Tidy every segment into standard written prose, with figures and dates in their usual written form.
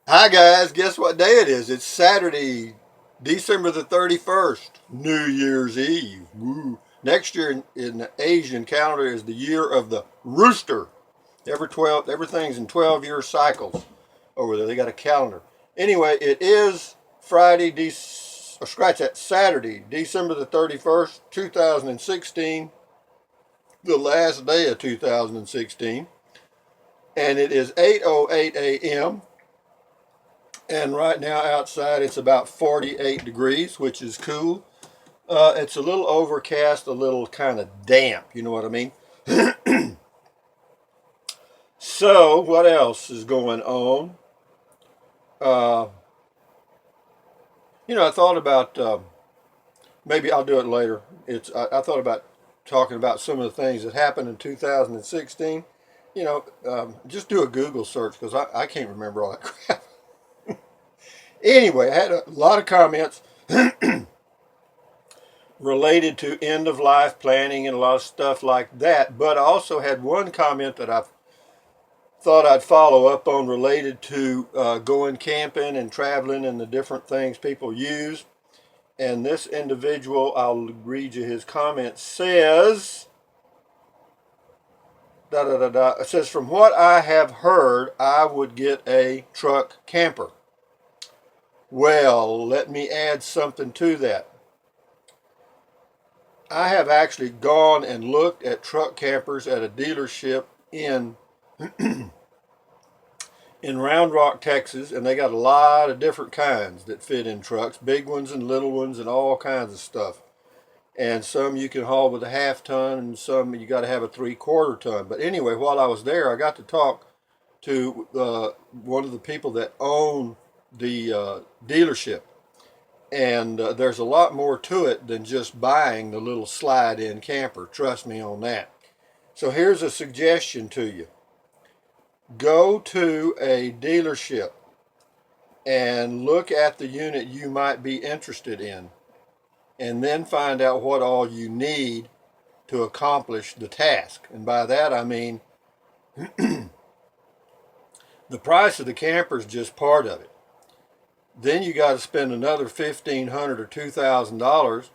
Hi guys, guess what day it is? It's Saturday, December the 31st, New Year's Eve. Woo. Next year in the Asian calendar is the year of the rooster. Everything's in 12-year cycles over there. They got a calendar. Anyway, it is Saturday, December the 31st, 2016, the last day of 2016, and it is 8:08 a.m. And right now outside it's about 48 degrees, which is cool. It's a little overcast, a little kind of damp, you know what I mean? So, what else is going on? Uh, I thought about maybe I'll do it later. I thought about talking about some of the things that happened in 2016. Just do a Google search because I can't remember all that crap. Anyway, I had a lot of comments related to end of life planning and a lot of stuff like that. But I also had one comment that I thought I'd follow up on related to going camping and traveling and the different things people use. And this individual, I'll read you his comment, says, da da da da. It says, from what I have heard, I would get a truck camper. Well, let me add something to that. I have actually gone and looked at truck campers at a dealership in Round Rock, Texas, and they got a lot of different kinds that fit in trucks, big ones and little ones and all kinds of stuff. And some you can haul with a half ton, and some you got to have a 3/4 ton. But anyway, while I was there, I got to talk to one of the people that own the dealership. And there's a lot more to it than just buying the little slide-in camper. Trust me on that. So here's a suggestion to you. Go to a dealership and look at the unit you might be interested in, and then find out what all you need to accomplish the task. And by that I mean the price of the camper is just part of it. Then you got to spend another $1,500 or $2,000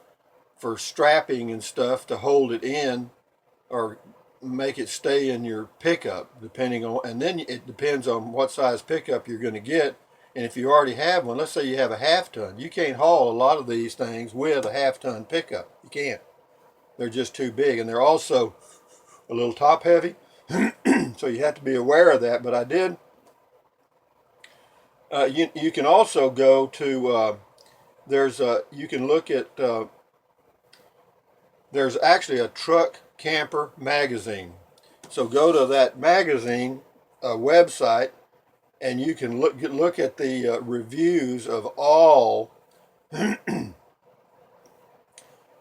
for strapping and stuff to hold it in or make it stay in your pickup, depending on, and then it depends on what size pickup you're going to get. And if you already have one, let's say you have a half ton, you can't haul a lot of these things with a half ton pickup. You can't. They're just too big, and they're also a little top heavy. So you have to be aware of that. But I did. You can also go to you can look at there's actually a truck camper magazine. So go to that magazine website, and you can look at the reviews of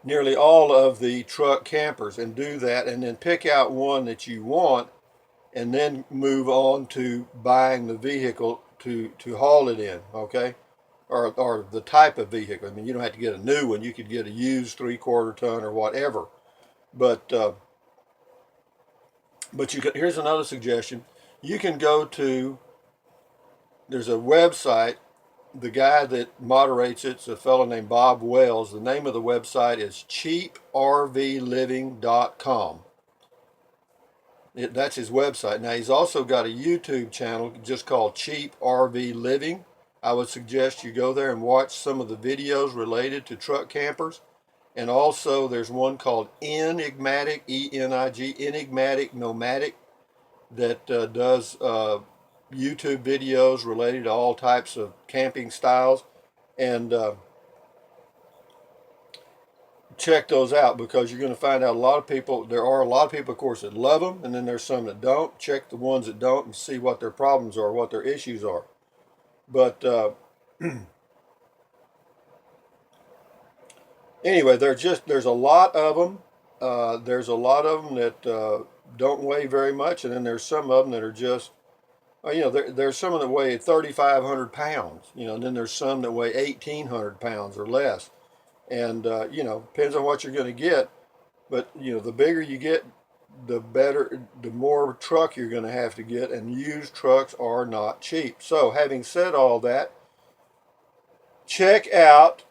nearly all of the truck campers, and do that, and then pick out one that you want, and then move on to buying the vehicle to haul it in. Okay. Or the type of vehicle. I mean, you don't have to get a new one. You could get a used 3/4 ton or whatever. But here's another suggestion. You can go to, there's a website. The guy that moderates it's a fellow named Bob Wells. The name of the website is cheaprvliving.com. That's his website. Now he's also got a YouTube channel just called Cheap RV Living. I would suggest you go there and watch some of the videos related to truck campers. And also there's one called Enigmatic, E-N-I-G, Enigmatic Nomadic, that does YouTube videos related to all types of camping styles. And check those out, because you're going to find out there are a lot of people, of course, that love them, and then there's some that don't. Check the ones that don't and see what their problems are, what their issues are. But anyway, there's a lot of them. There's a lot of them that don't weigh very much, and then there's some of them that are just, there's some that weigh 3,500 pounds, and then there's some that weigh 1,800 pounds or less. And depends on what you're going to get. But the bigger you get, the more truck you're going to have to get, and used trucks are not cheap. So having said all that, check out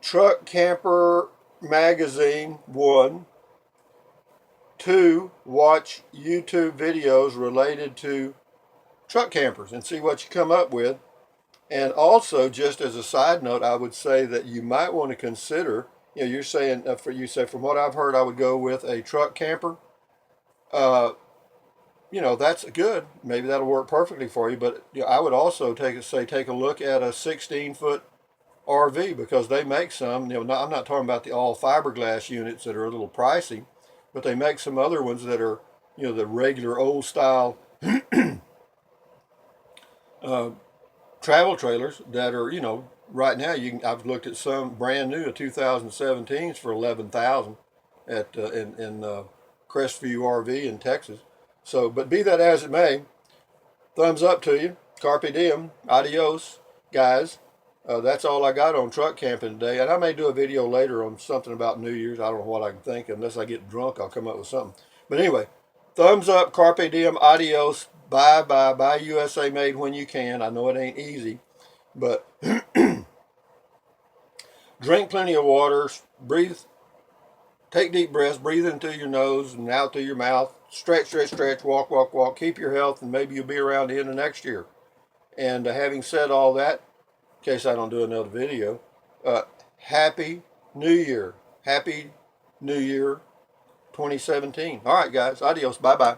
Truck Camper Magazine 1. 2, watch YouTube videos related to truck campers and see what you come up with. And also, just as a side note, I would say that you might want to consider, you're saying, you say, from what I've heard, I would go with a truck camper. That's good. Maybe that'll work perfectly for you. But I would also take a look at a 16-foot RV, because they make some. I'm not talking about the all fiberglass units that are a little pricey, but they make some other ones that are, the regular old style travel trailers that are, right now I've looked at some brand new 2017s for 11,000 at in Crestview RV in Texas. So, but be that as it may, thumbs up to you. Carpe diem. Adios, guys. That's all I got on truck camping today. And I may do a video later on something about New Year's. I don't know what I can think. Unless I get drunk, I'll come up with something. But anyway, thumbs up, carpe diem, adios, bye, bye, buy USA made when you can. I know it ain't easy, but drink plenty of water, breathe, take deep breaths, breathe in through your nose and out through your mouth, stretch, stretch, stretch, walk, walk, walk, keep your health, and maybe you'll be around the end of next year. And having said all that, in case I don't do another video, Happy New Year. Happy New Year 2017. All right, guys. Adios. Bye-bye.